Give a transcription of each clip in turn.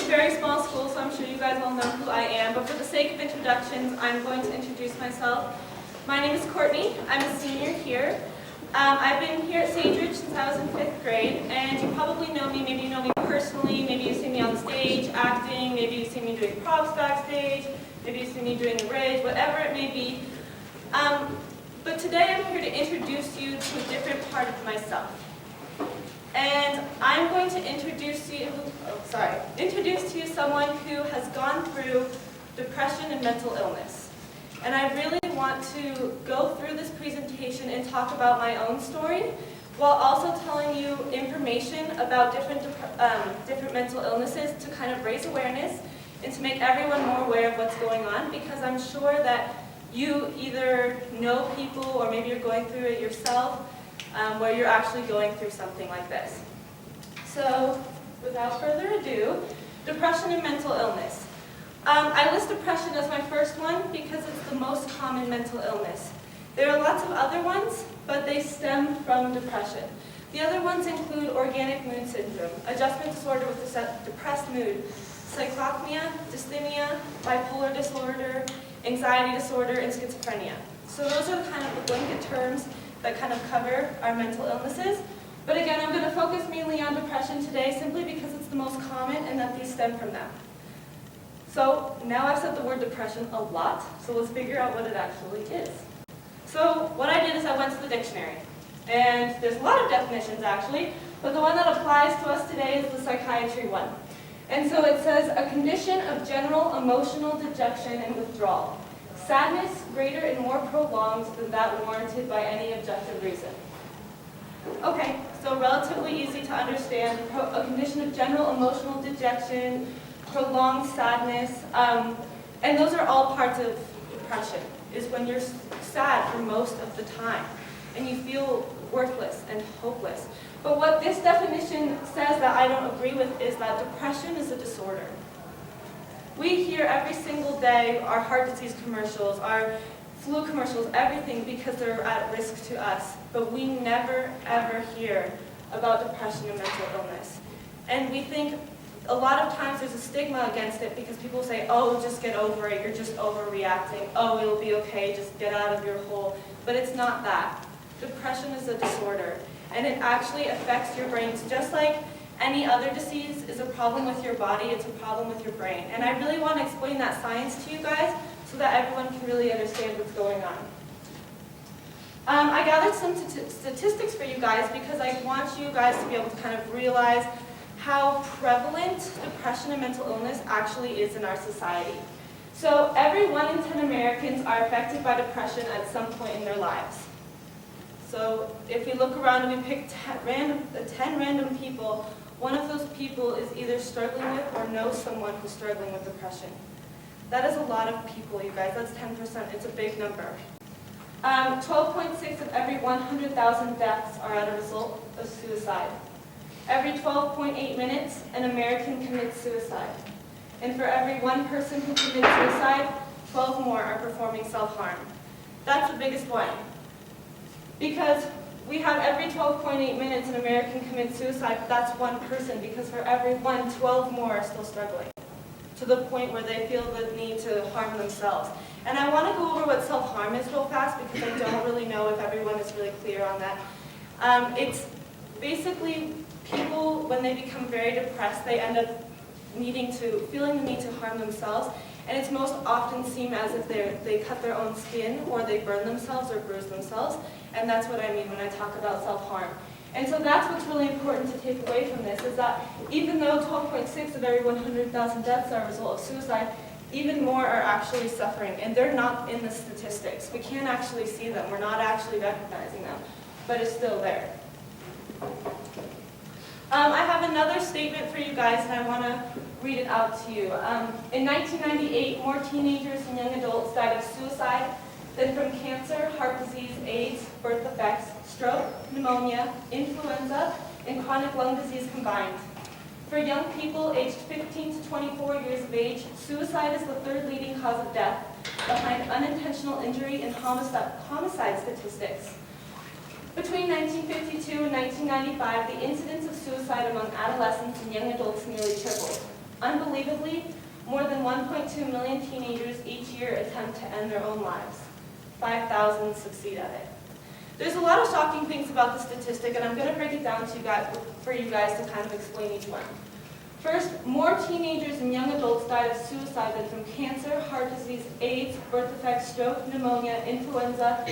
a very small school, so I'm sure you guys all know who I am, but for the sake of introductions, I'm going to introduce myself. My name is Courtney. I'm a senior here. I've been here at Sage since I was in 5th grade, and you probably know me. Maybe you know me personally, maybe you've seen me on stage acting, maybe you've seen me doing props backstage, maybe you've seen me doing the bridge, whatever it may be. But today I'm here to introduce you to a different part of myself. And I'm going to introduce to you someone who has gone through depression and mental illness. And I really want to go through this presentation and talk about my own story, while also telling you information about different mental illnesses to kind of raise awareness and to make everyone more aware of what's going on, because I'm sure that you either know people or maybe you're going through it yourself, where you're actually going through something like this. So, without further ado, depression and mental illness. I list depression as my first one because it's the most common mental illness. There are lots of other ones, but they stem from depression. The other ones include organic mood syndrome, adjustment disorder with depressed mood, cyclopenia, dysthymia, bipolar disorder, anxiety disorder, and schizophrenia. So those are kind of the blanket terms that kind of cover our mental illnesses. But again, I'm going to focus mainly on depression today simply because it's the most common and that these stem from them. So now I've said the word depression a lot, so let's figure out what it actually is. So what I did is I went to the dictionary. And there's a lot of definitions actually, but the one that applies to us today is the psychiatry one. And so it says, a condition of general emotional dejection and withdrawal. Sadness greater and more prolonged than that warranted by any objective reason. Okay, so relatively easy to understand. A condition of general emotional dejection, prolonged sadness, and those are all parts of depression, is when you're sad for most of the time and you feel worthless and hopeless. But what this definition says that I don't agree with is that depression is a disorder. We hear every single day our heart disease commercials, our flu commercials, everything because they're at risk to us. But we never, ever hear about depression and mental illness. And we think a lot of times there's a stigma against it because people say, oh, just get over it, you're just overreacting, oh, it'll be okay, just get out of your hole. But it's not that. Depression is a disorder, and it actually affects your brains just like any other disease is a problem with your body, it's a problem with your brain. And I really want to explain that science to you guys so that everyone can really understand what's going on. I gathered some statistics for you guys because I want you guys to be able to kind of realize how prevalent depression and mental illness actually is in our society. So every 1 in 10 Americans are affected by depression at some point in their lives. So if we look around and we pick 10 random people, one of those people is either struggling with or knows someone who's struggling with depression. That is a lot of people, you guys. That's 10%. It's a big number. 12.6 of every 100,000 deaths are as a result of suicide. Every 12.8 minutes, an American commits suicide. And for every one person who commits suicide, 12 more are performing self-harm. That's the biggest one. Because we have every 12.8 minutes an American commits suicide, but that's one person, because for every one, 12 more are still struggling, to the point where they feel the need to harm themselves. And I want to go over what self-harm is real fast, because I don't really know if everyone is really clear on that. It's basically people, when they become very depressed, they end up feeling the need to harm themselves. And it's most often seen as if they cut their own skin, or they burn themselves or bruise themselves. And that's what I mean when I talk about self-harm. And so that's what's really important to take away from this, is that even though 12.6 of every 100,000 deaths are a result of suicide, even more are actually suffering. And they're not in the statistics. We can't actually see them. We're not actually recognizing them. But it's still there. I have another statement for you guys, and I want to read it out to you. In 1998, more teenagers and young adults died of suicide than from cancer, heart disease, AIDS, birth defects, stroke, pneumonia, influenza, and chronic lung disease combined. For young people aged 15 to 24 years of age, suicide is the third leading cause of death, behind unintentional injury and homicide statistics. Between 1952 and 1995, the incidence of suicide among adolescents and young adults nearly tripled. Unbelievably, more than 1.2 million teenagers each year attempt to end their own lives. 5,000 succeed at it. There's a lot of shocking things about the statistic, and I'm going to break it down to you guys, for you guys to kind of explain each one. First, more teenagers and young adults died of suicide than from cancer, heart disease, AIDS, birth defects, stroke, pneumonia, influenza,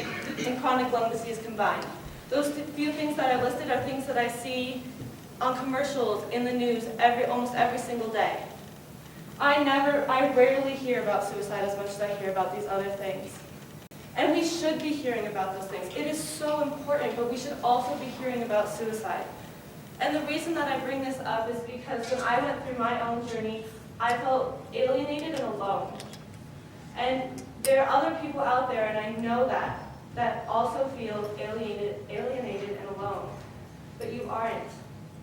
and chronic lung disease combined. Those few things that I listed are things that I see on commercials, in the news, almost every single day. I rarely hear about suicide as much as I hear about these other things. And we should be hearing about those things. It is so important, but we should also be hearing about suicide. And the reason that I bring this up is because when I went through my own journey, I felt alienated and alone. And there are other people out there, and I know that also feel alienated and alone. But you aren't.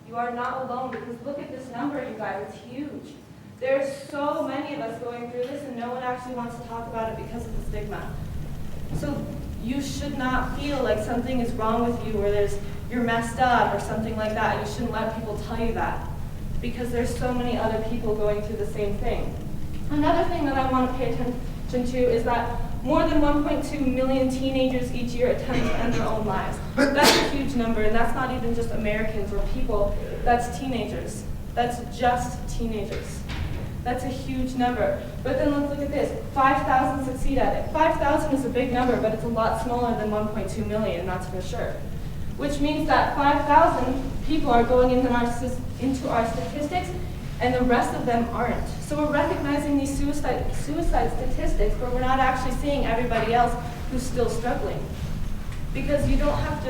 You are not alone, because look at this number, you guys, it's huge. There's so many of us going through this, and no one actually wants to talk about it because of the stigma. So you should not feel like something is wrong with you, or you're messed up or something like that. You shouldn't let people tell you that, because there's so many other people going through the same thing. Another thing that I want to pay attention to is that more than 1.2 million teenagers each year attempt to end their own lives. That's a huge number, and that's not even just Americans or people, that's teenagers. That's just teenagers. That's a huge number. But then let's look at this. 5,000 succeed at it. 5,000 is a big number, but it's a lot smaller than 1.2 million, that's for sure. Which means that 5,000 people are going into our statistics, and the rest of them aren't. So we're recognizing these suicide statistics, but we're not actually seeing everybody else who's still struggling. Because you don't have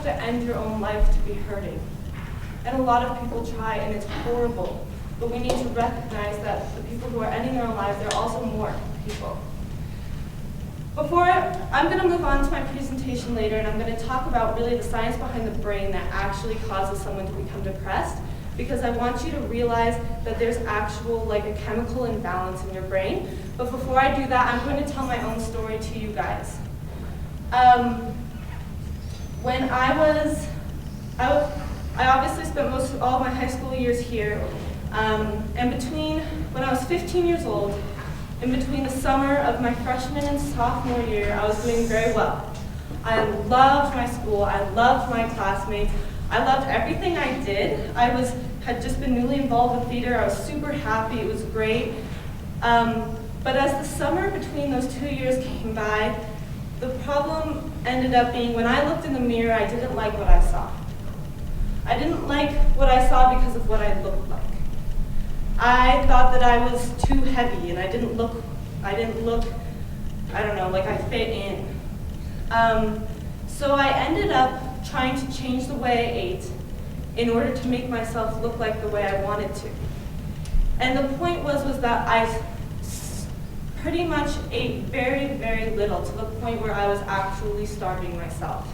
to end your own life to be hurting. And a lot of people try, and it's horrible. But we need to recognize that the people who are ending their own lives, there are also more people. I'm going to move on to my presentation later, and I'm going to talk about really the science behind the brain that actually causes someone to become depressed, because I want you to realize that there's actual, a chemical imbalance in your brain. But before I do that, I'm going to tell my own story to you guys. When I obviously spent all of my high school years here, and between when I was 15 years old, in between the summer of my freshman and sophomore year, I was doing very well. I loved my school, I loved my classmates, I loved everything I did. I had just been newly involved with theater, I was super happy, it was great. But as the summer between those 2 years came by, the problem ended up being when I looked in the mirror, I didn't like what I saw. I didn't like what I saw because of what I looked like. I thought that I was too heavy, and I didn't look, I don't know, like I fit in. So I ended up trying to change the way I ate in order to make myself look like the way I wanted to. And the point was that I pretty much ate very, very little, to the point where I was actually starving myself.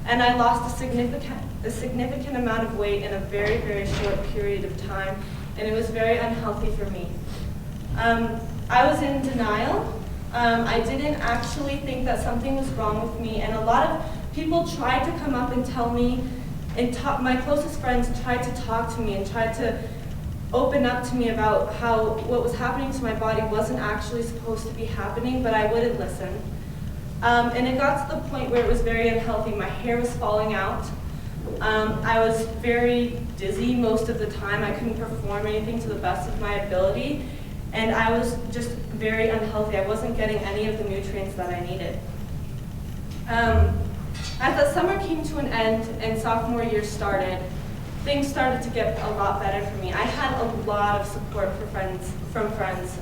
And I lost a significant amount of weight in a very, very short period of time, and it was very unhealthy for me. I was in denial. I didn't actually think that something was wrong with me, and a lot of people tried to come up and tell me, and my closest friends tried to talk to me and tried to open up to me about how what was happening to my body wasn't actually supposed to be happening, but I wouldn't listen. And it got to the point where it was very unhealthy. My hair was falling out. I was very dizzy most of the time. I couldn't perform anything to the best of my ability. And I was just very unhealthy. I wasn't getting any of the nutrients that I needed. As the summer came to an end and sophomore year started, things started to get a lot better for me. I had a lot of support from friends.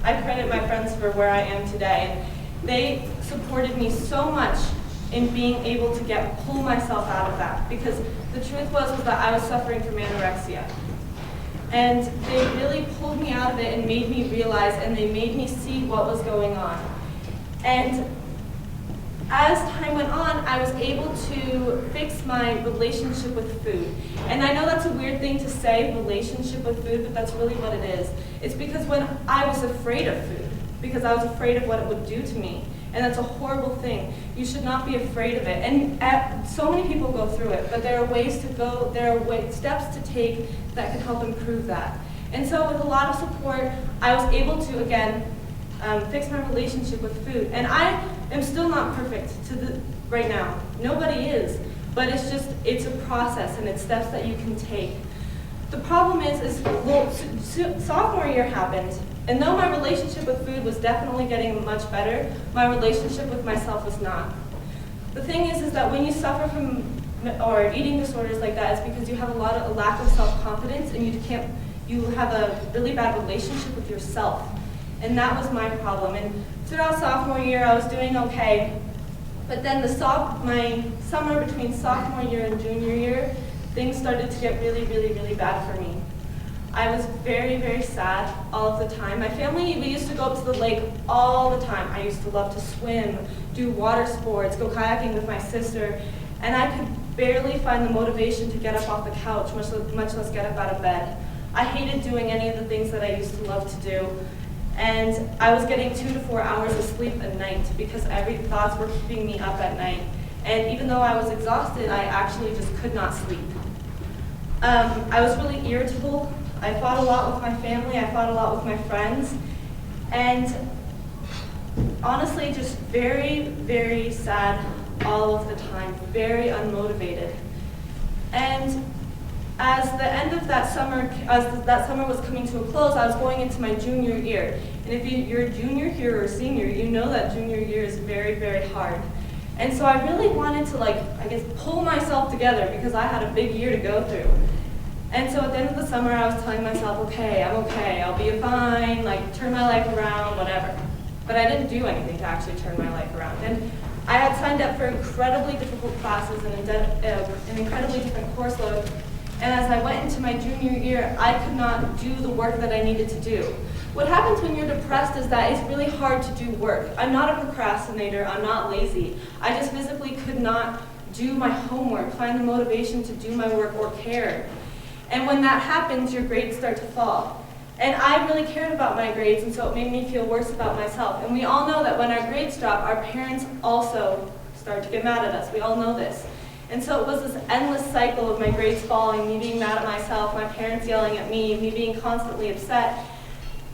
I credit my friends for where I am today. They supported me so much in being able to pull myself out of that, because the truth was that I was suffering from anorexia. And they really pulled me out of it and made me realize, and they made me see what was going on. And as time went on, I was able to fix my relationship with food. And I know that's a weird thing to say, relationship with food, but that's really what it is. It's because when I was afraid of food, because I was afraid of what it would do to me. And that's a horrible thing. You should not be afraid of it. And so many people go through it, but there are ways to go, there are steps to take that can help improve that. And so with a lot of support, I was able to, again, fix my relationship with food. And I am still not perfect right now. Nobody is. But it's a process and it's steps that you can take. The problem is sophomore year happened, and though my relationship with food was definitely getting much better, my relationship with myself was not. The thing is that when you suffer from or eating disorders like that, it's because you have a lack of self-confidence, and you have a really bad relationship with yourself. And that was my problem. And throughout sophomore year, I was doing okay. But then my summer between sophomore year and junior year, things started to get really, really, really bad for me. I was very, very sad all of the time. My family, we used to go up to the lake all the time. I used to love to swim, do water sports, go kayaking with my sister, and I could barely find the motivation to get up off the couch, much less get up out of bed. I hated doing any of the things that I used to love to do. And I was getting 2 to 4 hours of sleep a night because thoughts were keeping me up at night. And even though I was exhausted, I actually just could not sleep. I was really irritable. I fought a lot with my family. I fought a lot with my friends. And honestly, just very, very sad all of the time, very unmotivated. And as the end of that summer, as that summer was coming to a close, I was going into my junior year. And if you're a junior here or senior, you know that junior year is very, very hard. And so I really wanted to pull myself together because I had a big year to go through. And so at the end of the summer, I was telling myself, okay, I'm okay, I'll be fine, turn my life around, whatever. But I didn't do anything to actually turn my life around. And I had signed up for incredibly difficult classes and an incredibly different course load. And as I went into my junior year, I could not do the work that I needed to do. What happens when you're depressed is that it's really hard to do work. I'm not a procrastinator, I'm not lazy. I just physically could not do my homework, find the motivation to do my work or care. And when that happens, your grades start to fall. And I really cared about my grades, and so it made me feel worse about myself. And we all know that when our grades drop, our parents also start to get mad at us. We all know this. And so it was this endless cycle of my grades falling, me being mad at myself, my parents yelling at me being constantly upset.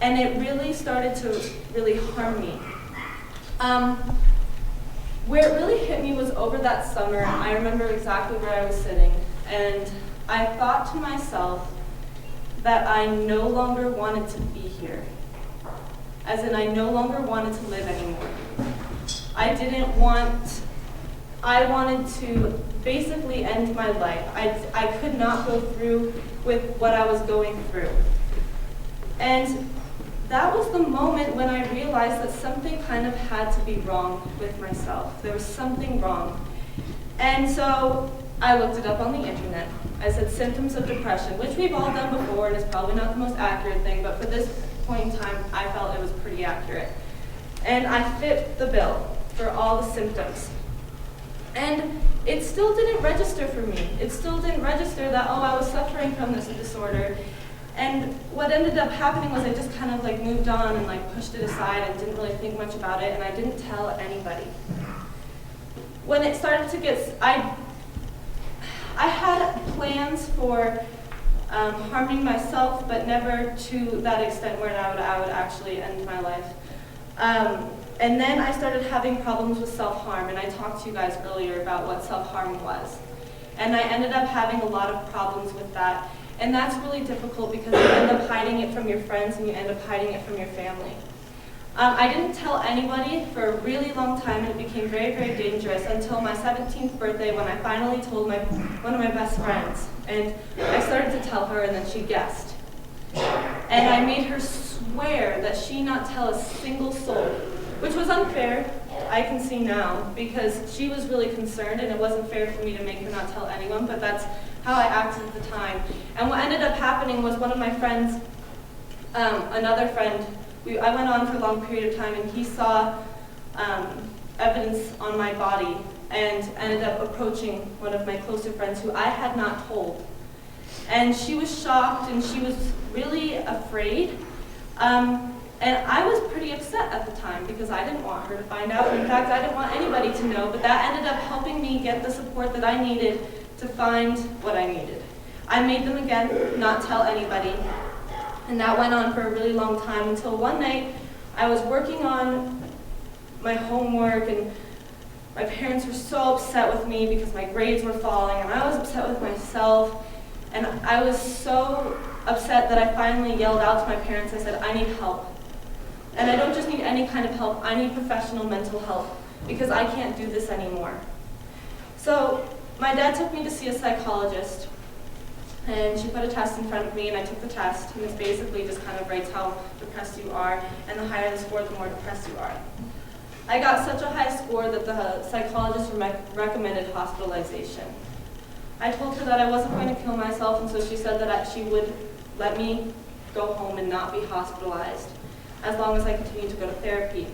And it really started to really harm me. Where it really hit me was over that summer. I remember exactly where I was sitting. And I thought to myself that I no longer wanted to be here. As in, I no longer wanted to live anymore. I wanted to basically end my life. I could not go through with what I was going through. And that was the moment when I realized that something kind of had to be wrong with myself. There was something wrong. And so I looked it up on the internet. I said symptoms of depression, which we've all done before, and is probably not the most accurate thing, but for this point in time, I felt it was pretty accurate. And I fit the bill for all the symptoms. And it still didn't register for me. It still didn't register that, I was suffering from this disorder. And what ended up happening was I just kind of moved on and pushed it aside and didn't really think much about it, and I didn't tell anybody. When it started to get, I had plans for harming myself, but never to that extent where I would actually end my life. And then I started having problems with self-harm, and I talked to you guys earlier about what self-harm was. And I ended up having a lot of problems with that. And that's really difficult because you end up hiding it from your friends and you end up hiding it from your family. I didn't tell anybody for a really long time, and it became very, very dangerous until my 17th birthday when I finally told one of my best friends. And I started to tell her, and then she guessed. And I made her swear that she not tell a single soul, which was unfair, I can see now, because she was really concerned, and it wasn't fair for me to make her not tell anyone, but that's how I acted at the time. And what ended up happening was one of my friends, another friend, I went on for a long period of time, and he saw evidence on my body and ended up approaching one of my closer friends who I had not told. And she was shocked, and she was really afraid. And I was pretty upset at the time because I didn't want her to find out. In fact, I didn't want anybody to know, but that ended up helping me get the support that I needed to find what I needed. I made them again not tell anybody. And that went on for a really long time until one night I was working on my homework, and my parents were so upset with me because my grades were falling, and I was upset with myself. And I was so upset that I finally yelled out to my parents. I said, I need help. And I don't just need any kind of help, I need professional mental help because I can't do this anymore. So my dad took me to see a psychologist, and she put a test in front of me, and I took the test, and it basically just kind of rates how depressed you are, and the higher the score, the more depressed you are. I got such a high score that the psychologist recommended hospitalization. I told her that I wasn't going to kill myself, and so she said that she would let me go home and not be hospitalized as long as I continued to go to therapy.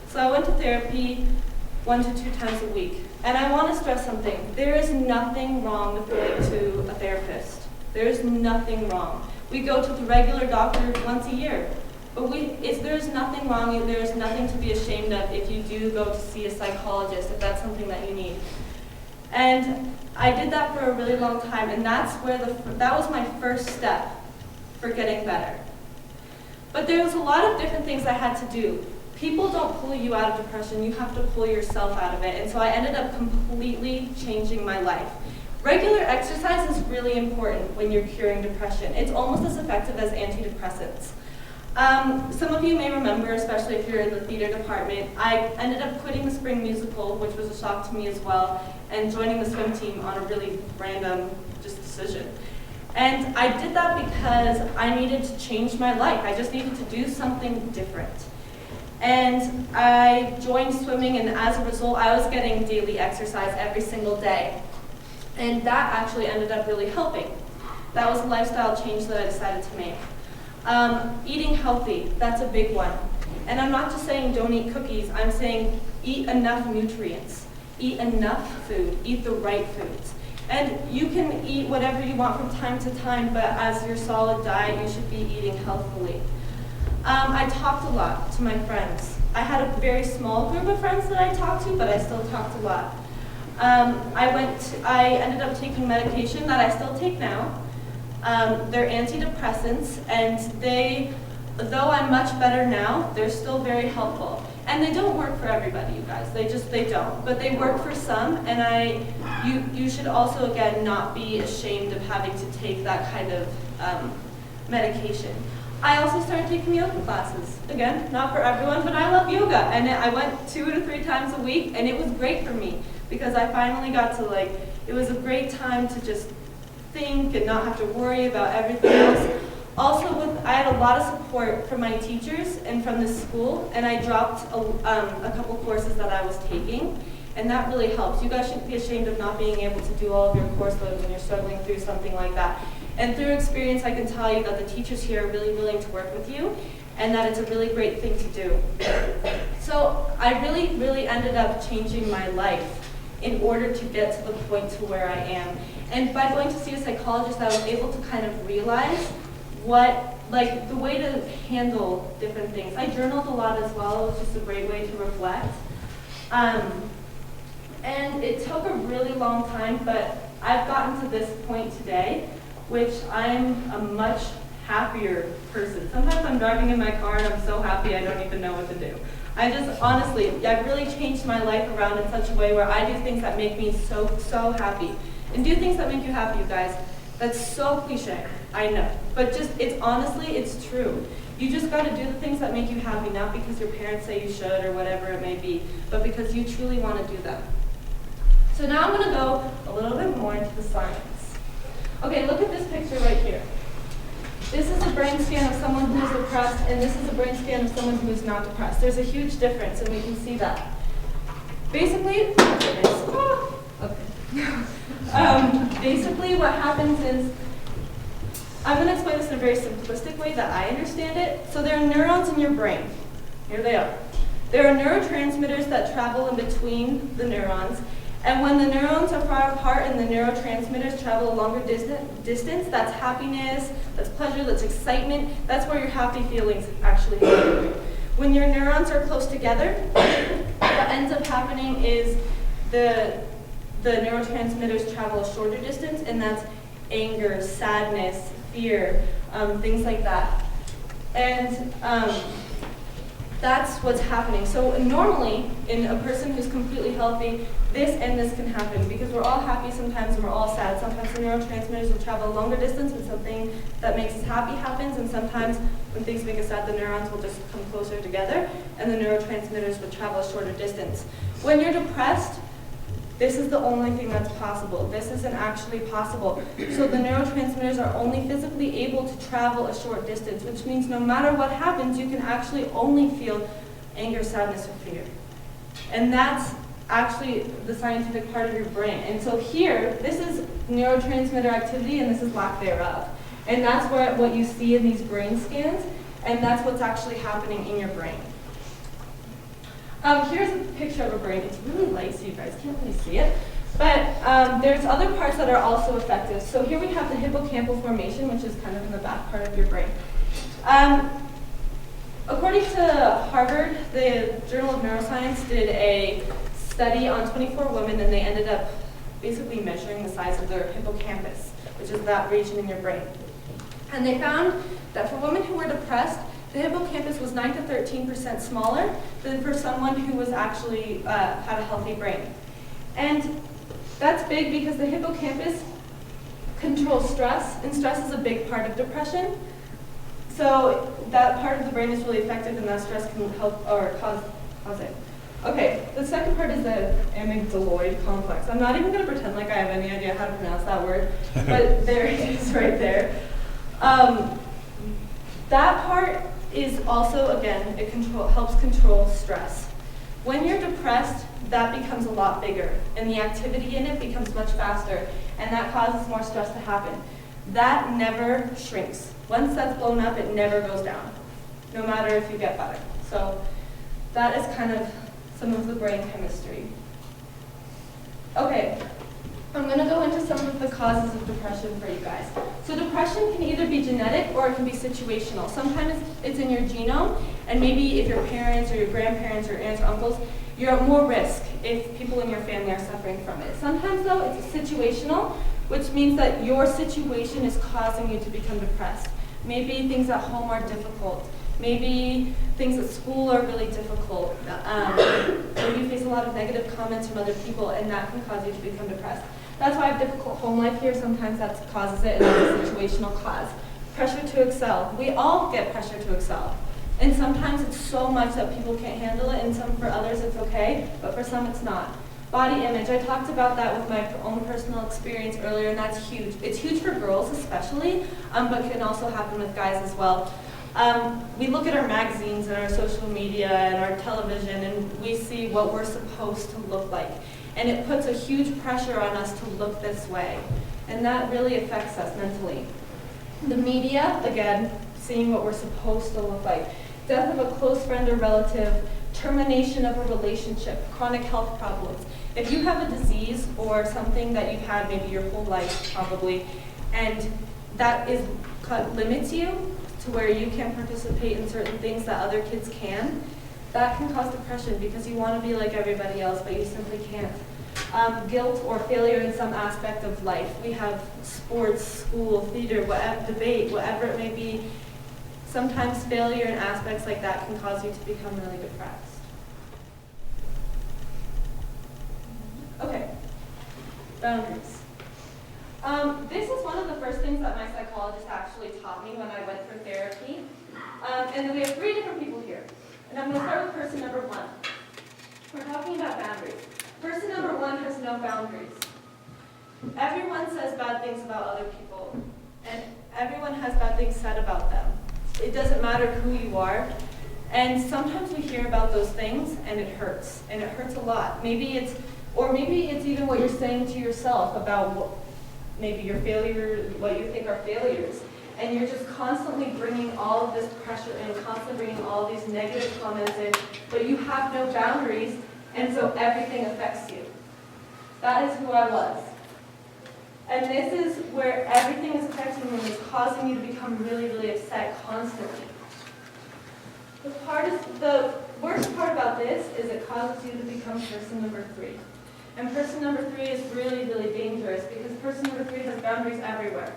So I went to therapy 1 to 2 times a week. And I want to stress something. There is nothing wrong with going to a therapist. There is nothing wrong. We go to the regular doctor once a year. But there's nothing wrong, there's nothing to be ashamed of if you do go to see a psychologist, if that's something that you need. And I did that for a really long time, and that was my first step for getting better. But there was a lot of different things I had to do. People don't pull you out of depression, you have to pull yourself out of it. And so I ended up completely changing my life. Regular exercise is really important when you're curing depression. It's almost as effective as antidepressants. Some of you may remember, especially if you're in the theater department, I ended up quitting the spring musical, which was a shock to me as well, and joining the swim team on a really random decision. And I did that because I needed to change my life. I just needed to do something different. And I joined swimming, and as a result, I was getting daily exercise every single day. And that actually ended up really helping. That was a lifestyle change that I decided to make. Eating healthy, that's a big one. And I'm not just saying don't eat cookies, I'm saying eat enough nutrients. Eat enough food, eat the right foods. And you can eat whatever you want from time to time, but as your solid diet, you should be eating healthfully. I talked a lot to my friends. I had a very small group of friends that I talked to, but I still talked a lot. I ended up taking medication that I still take now. They're antidepressants, and though I'm much better now, they're still very helpful. And they don't work for everybody, you guys. They don't. But they work for some, and you should also, again, not be ashamed of having to take that kind of medication. I also started taking yoga classes. Again, not for everyone, but I love yoga. And I went 2 to 3 times a week, and it was great for me because I finally got to, it was a great time to just think and not have to worry about everything else. Also, I had a lot of support from my teachers and from the school, and I dropped a couple courses that I was taking, and that really helps. You guys shouldn't be ashamed of not being able to do all of your course load when you're struggling through something like that. And through experience, I can tell you that the teachers here are really willing to work with you, and that it's a really great thing to do. So I really, really ended up changing my life in order to get to the point to where I am. And by going to see a psychologist, I was able to kind of realize the way to handle different things. I journaled a lot as well. It was just a great way to reflect. And it took a really long time, but I've gotten to this point today, which I'm a much happier person. Sometimes I'm driving in my car and I'm so happy I don't even know what to do. I've really changed my life around in such a way where I do things that make me so, so happy. And do things that make you happy, you guys. That's so cliche, I know. But it's true. You just gotta do the things that make you happy, not because your parents say you should or whatever it may be, but because you truly wanna do them. So now I'm gonna go a little bit more into the science. Okay, look at this picture right here. This is a brain scan of someone who is depressed, and this is a brain scan of someone who is not depressed. There's a huge difference, and we can see that. Basically, basically what happens is, I'm going to explain this in a very simplistic way that I understand it. So there are neurons in your brain. Here they are. There are neurotransmitters that travel in between the neurons, and when the neurons are far apart and the neurotransmitters travel a longer distance, that's happiness, that's pleasure, that's excitement, that's where your happy feelings actually happen. When your neurons are close together, what ends up happening is the neurotransmitters travel a shorter distance, and that's anger, sadness, fear, things like that. And that's what's happening. So normally, in a person who's completely healthy, this and this can happen because we're all happy sometimes and we're all sad. Sometimes the neurotransmitters will travel a longer distance when something that makes us happy happens, and sometimes when things make us sad, the neurons will just come closer together and the neurotransmitters will travel a shorter distance. When you're depressed, this is the only thing that's possible. This isn't actually possible. So the neurotransmitters are only physically able to travel a short distance, which means no matter what happens, you can actually only feel anger, sadness, or fear. And that's actually the scientific part of your brain. And so here, this is neurotransmitter activity, and this is lack thereof. And that's what you see in these brain scans, and that's what's actually happening in your brain. Here's a picture of a brain. It's really light, so you guys can't really see it. But there's other parts that are also affected. So here we have the hippocampal formation, which is kind of in the back part of your brain. According to Harvard, the Journal of Neuroscience did a study on 24 women, and they ended up basically measuring the size of their hippocampus, which is that region in your brain. And they found that for women who were depressed, the hippocampus was 9 to 13% smaller than for someone who was actually had a healthy brain. And that's big because the hippocampus controls stress, and stress is a big part of depression. So that part of the brain is really affected, and that stress can help or cause it. Okay, the second part is the amygdaloid complex. I'm not even going to pretend like I have any idea how to pronounce that word, but there it is right there. That part is also, again, it helps control stress. When you're depressed, that becomes a lot bigger, and the activity in it becomes much faster, and that causes more stress to happen. That never shrinks. Once that's blown up, it never goes down, no matter if you get better. So that is kind of some of the brain chemistry. Okay, I'm going to go into some of the causes of depression for you guys. So depression can either be genetic or it can be situational. Sometimes it's in your genome, and maybe if your parents or your grandparents or aunts or uncles, you're at more risk if people in your family are suffering from it. Sometimes though, it's situational, which means that your situation is causing you to become depressed. Maybe things at home are difficult. Maybe things at school are really difficult. Maybe you face a lot of negative comments from other people, and that can cause you to become depressed. That's why I have difficult home life here. Sometimes that causes it, and that's a situational cause. Pressure to excel. We all get pressure to excel. And sometimes it's so much that people can't handle it, and for others it's okay, but for some it's not. Body image. I talked about that with my own personal experience earlier, and that's huge. It's huge for girls especially, but can also happen with guys as well. We look at our magazines and our social media and our television, and we see what we're supposed to look like. And it puts a huge pressure on us to look this way. And that really affects us mentally. The media, again, seeing what we're supposed to look like. Death of a close friend or relative, termination of a relationship, chronic health problems. If you have a disease or something that you've had maybe your whole life probably, and that limits you to where you can't participate in certain things that other kids can, that can cause depression because you want to be like everybody else, but you simply can't. Guilt or failure in some aspect of life. We have sports, school, theater, whatever, debate, whatever it may be. Sometimes failure in aspects like that can cause you to become really depressed. Okay, boundaries. This is one of the first things that my psychologist actually taught me when I went for therapy. And we have 3 different people here. And I'm going to start with person number 1. We're talking about boundaries. Person number 1 has no boundaries. Everyone says bad things about other people, and everyone has bad things said about them. It doesn't matter who you are. And sometimes we hear about those things, and it hurts a lot. Maybe it's even what you're saying to yourself about maybe your failure, what you think are failures. And you're just constantly bringing all of this pressure in, constantly bringing all of these negative comments in, but you have no boundaries, and so everything affects you. That is who I was. And this is where everything is affecting you and is causing you to become really, really upset constantly. The worst part about this is it causes you to become person number 3. And person number 3 is really, really dangerous because person number 3 has boundaries everywhere.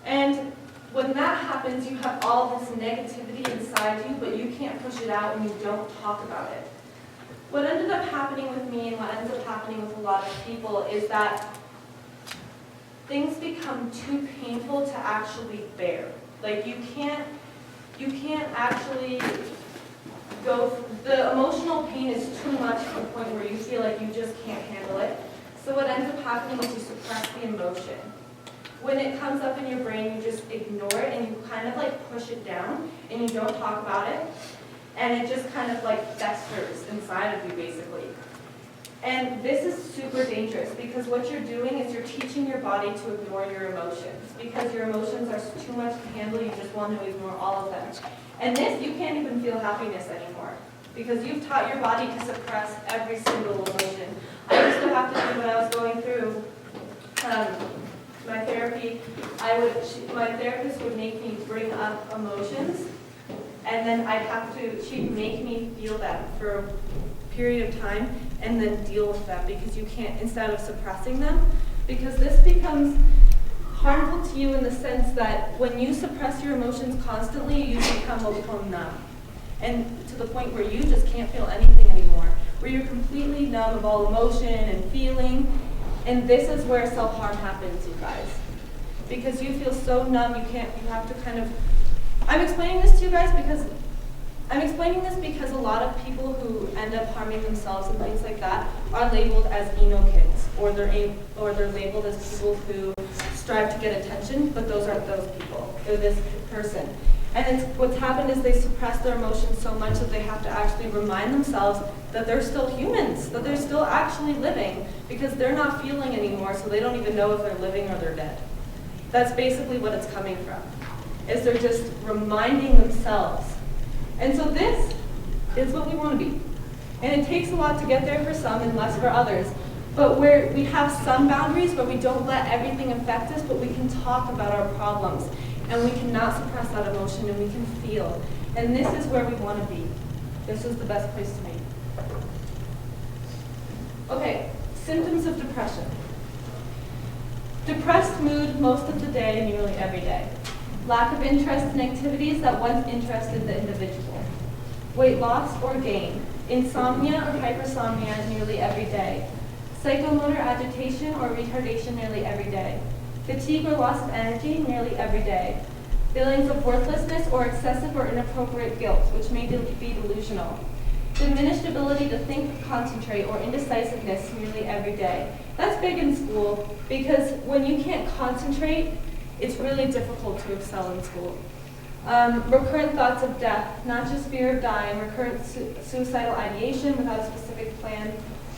And when that happens, you have all this negativity inside you, but you can't push it out and you don't talk about it. What ended up happening with me and what ends up happening with a lot of people is that things become too painful to actually bear. Like you can't actually go, the emotional pain is too much to the point where you feel like you just can't handle it. So what ends up happening is you suppress the emotion. When it comes up in your brain, you just ignore it and you kind of like push it down and you don't talk about it. And it just kind of like festers inside of you basically. And this is super dangerous because what you're doing is you're teaching your body to ignore your emotions. Because your emotions are too much to handle, you just want to ignore all of them. And this, you can't even feel happiness anymore. Because you've taught your body to suppress every single emotion. I used to have to do when I was going through my therapy, my therapist would make me bring up emotions, and then she'd make me feel them for a period of time, and then deal with them, because you can't, instead of suppressing them, because this becomes harmful to you in the sense that when you suppress your emotions constantly, you become numb. And to the point where you just can't feel anything anymore, where you're completely numb of all emotion and feeling. And this is where self-harm happens, you guys. Because you feel so numb, you have to kind of, I'm explaining this to you guys because a lot of people who end up harming themselves and things like that are labeled as emo kids, or they're labeled as people who strive to get attention, but those aren't those people. They're this person. And what's happened is they suppress their emotions so much that they have to actually remind themselves that they're still humans, that they're still actually living, because they're not feeling anymore, so they don't even know if they're living or they're dead. That's basically what it's coming from, is they're just reminding themselves. And so this is what we want to be. And it takes a lot to get there for some and less for others. But where we have some boundaries where we don't let everything affect us, but we can talk about our problems. And we cannot suppress that emotion, and we can feel. And this is where we want to be. This is the best place to be. Okay, symptoms of depression. Depressed mood most of the day and nearly every day. Lack of interest in activities that once interested the individual. Weight loss or gain. Insomnia or hypersomnia nearly every day. Psychomotor agitation or retardation nearly every day. Fatigue or loss of energy nearly every day. Feelings of worthlessness or excessive or inappropriate guilt, which may be delusional. Diminished ability to think or concentrate or indecisiveness nearly every day. That's big in school because when you can't concentrate, it's really difficult to excel in school. Recurrent thoughts of death, not just fear of dying, recurrent suicidal ideation without a specific plan,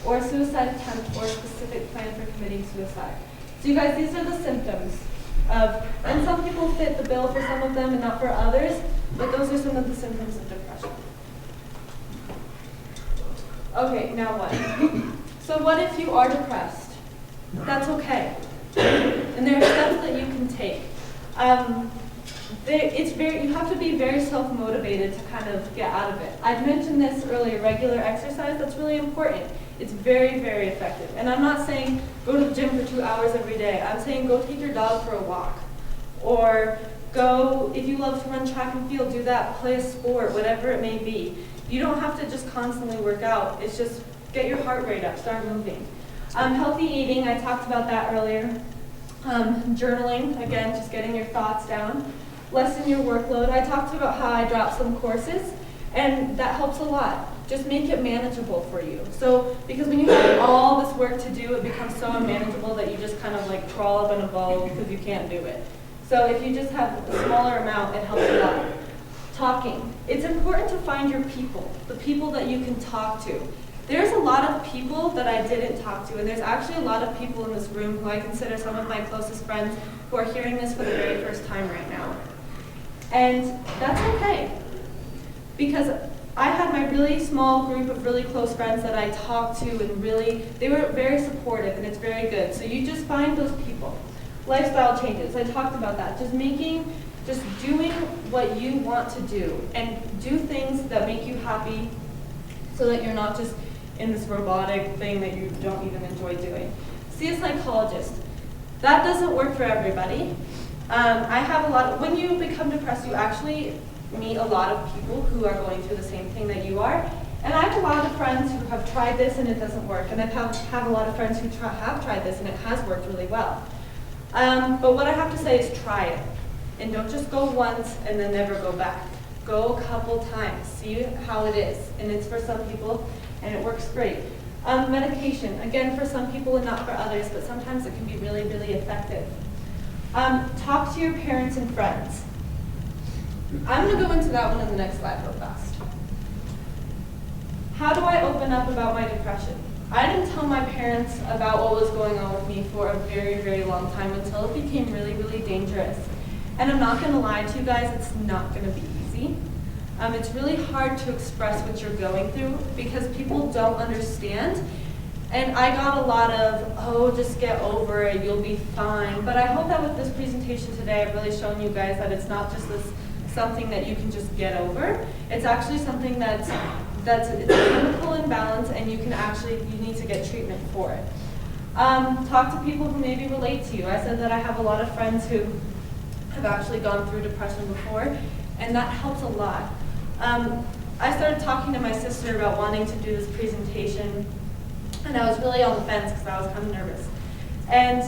or a suicide attempt or a specific plan for committing suicide. So you guys, these are the symptoms of, and some people fit the bill for some of them and not for others, but those are some of the symptoms of depression. Okay, now what? So what if you are depressed? That's okay. And there are steps that you can take. You have to be very self-motivated to kind of get out of it. I've mentioned this earlier, regular exercise, that's really important. It's very, very effective. And I'm not saying go to the gym for 2 hours every day. I'm saying go take your dog for a walk. Or go, if you love to run track and field, do that, play a sport, whatever it may be. You don't have to just constantly work out. It's just get your heart rate up, start moving. Healthy eating, I talked about that earlier. Journaling, again, just getting your thoughts down. Lessen your workload. I talked about how I dropped some courses, and that helps a lot. Just make it manageable for you. So, because when you have all this work to do, it becomes so unmanageable that you just kind of like crawl up in a ball because you can't do it. So if you just have a smaller amount, it helps a lot. Talking. It's important to find your people, the people that you can talk to. There's a lot of people that I didn't talk to, and there's actually a lot of people in this room who I consider some of my closest friends who are hearing this for the very first time right now. And that's okay, because I had my really small group of really close friends that I talked to, and they were very supportive, and it's very good. So you just find those people. Lifestyle changes, I talked about that. Just doing what you want to do, and do things that make you happy so that you're not just in this robotic thing that you don't even enjoy doing. See a psychologist. That doesn't work for everybody. I have a lot of, when you become depressed, you actually meet a lot of people who are going through the same thing that you are. And I have a lot of friends who have tried this and it doesn't work. And I have a lot of friends who have tried this and it has worked really well. But what I have to say is try it. And don't just go once and then never go back. Go a couple times, see how it is. And it's for some people and it works great. Medication, again, for some people and not for others, but sometimes it can be really, really effective. Talk to your parents and friends. I'm going to go into that one in the next slide real fast. How do I open up about my depression? I didn't tell my parents about what was going on with me for a very, very long time until it became really, really dangerous. And I'm not going to lie to you guys, it's not going to be easy. It's really hard to express what you're going through because people don't understand. And I got a lot of, oh, just get over it, you'll be fine. But I hope that with this presentation today, I've really shown you guys that it's not just this something that you can just get over. It's actually something it's a chemical imbalance, and you need to get treatment for it. Talk to people who maybe relate to you. I said that I have a lot of friends who have actually gone through depression before, and that helps a lot. I started talking to my sister about wanting to do this presentation, and I was really on the fence because I was kind of nervous. And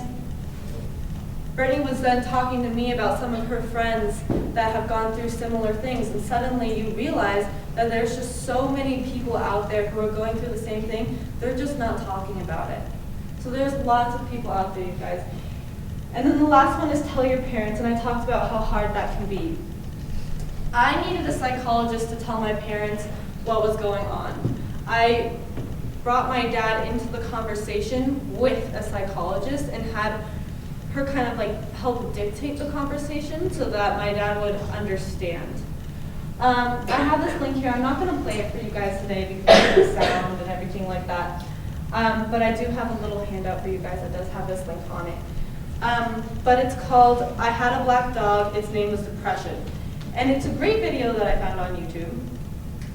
Brittany was then talking to me about some of her friends that have gone through similar things, and suddenly you realize that there's just so many people out there who are going through the same thing, they're just not talking about it. So there's lots of people out there, you guys. And then the last one is tell your parents, and I talked about how hard that can be. I needed a psychologist to tell my parents what was going on. I brought my dad into the conversation with a psychologist and had her kind of like help dictate the conversation so that my dad would understand. I have this link here. I'm not going to play it for you guys today because of the sound and everything like that. But I do have a little handout for you guys that does have this link on it. But it's called I Had a Black Dog, Its Name Was Depression. And it's a great video that I found on YouTube.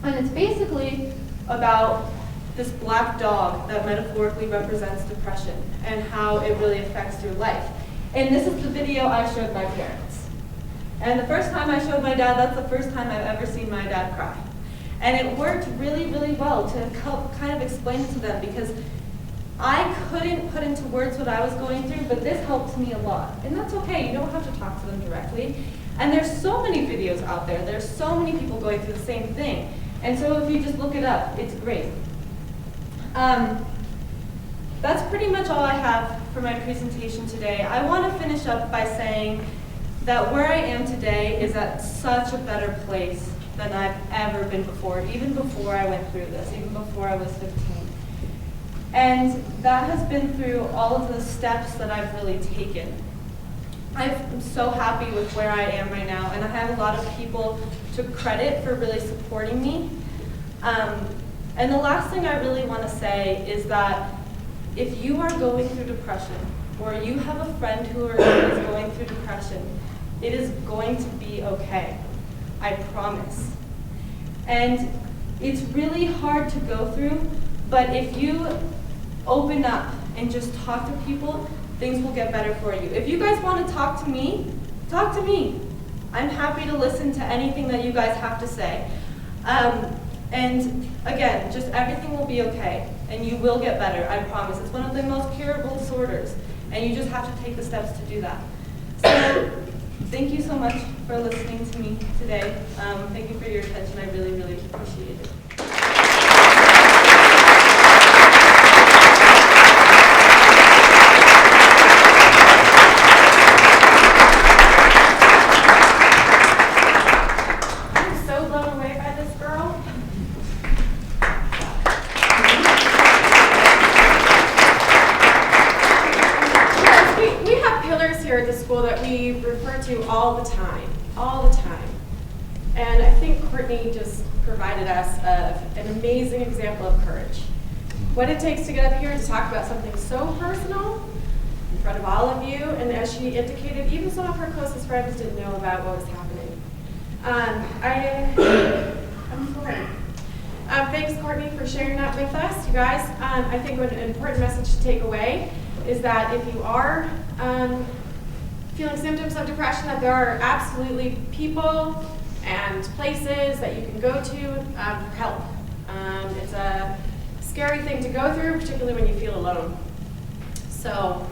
And it's basically about this black dog that metaphorically represents depression and how it really affects your life. And this is the video I showed my parents. And the first time I showed my dad, that's the first time I've ever seen my dad cry. And it worked really, really well to help kind of explain it to them because I couldn't put into words what I was going through, but this helped me a lot. And that's okay, you don't have to talk to them directly. And there's so many videos out there, there's so many people going through the same thing. And so if you just look it up, it's great. That's pretty much all I have for my presentation today. I want to finish up by saying that where I am today is at such a better place than I've ever been before, even before I went through this, even before I was 15. And that has been through all of the steps that I've really taken. I'm so happy with where I am right now, and I have a lot of people to credit for really supporting me. And the last thing I really want to say is that if you are going through depression, or you have a friend who is going through depression, it is going to be okay. I promise. And it's really hard to go through, but if you open up and just talk to people, things will get better for you. If you guys want to talk to me, talk to me. I'm happy to listen to anything that you guys have to say. And again, just everything will be okay, and you will get better, I promise. It's one of the most curable disorders, and you just have to take the steps to do that. So, thank you so much for listening to me today. Thank you for your attention. I really, really appreciate it. That we refer to all the time. And I think Courtney just provided us an amazing example of courage. What it takes to get up here to talk about something so personal in front of all of you, and as she indicated, even some of her closest friends didn't know about what was happening. I'm floored. Thanks, Courtney, for sharing that with us, you guys. I think an important message to take away is that if you are feeling symptoms of depression, that there are absolutely people and places that you can go to for help. It's a scary thing to go through, particularly when you feel alone. So,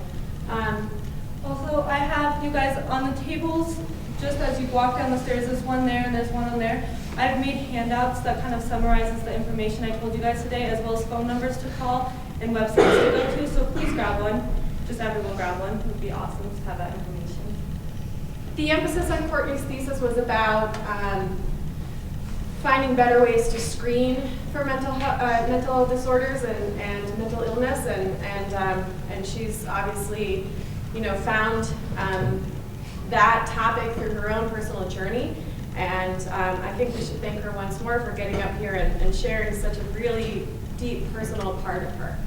Also, I have you guys on the tables, just as you walk down the stairs, there's one there and there's one on there. I've made handouts that kind of summarizes the information I told you guys today, as well as phone numbers to call and websites to go to, so please grab one. Just everyone grab one. It would be awesome to have that information. the emphasis on Courtney's thesis was about finding better ways to screen for mental disorders and mental illness, and she's obviously, found that topic through her own personal journey. And I think we should thank her once more for getting up here and sharing such a really deep personal part of her.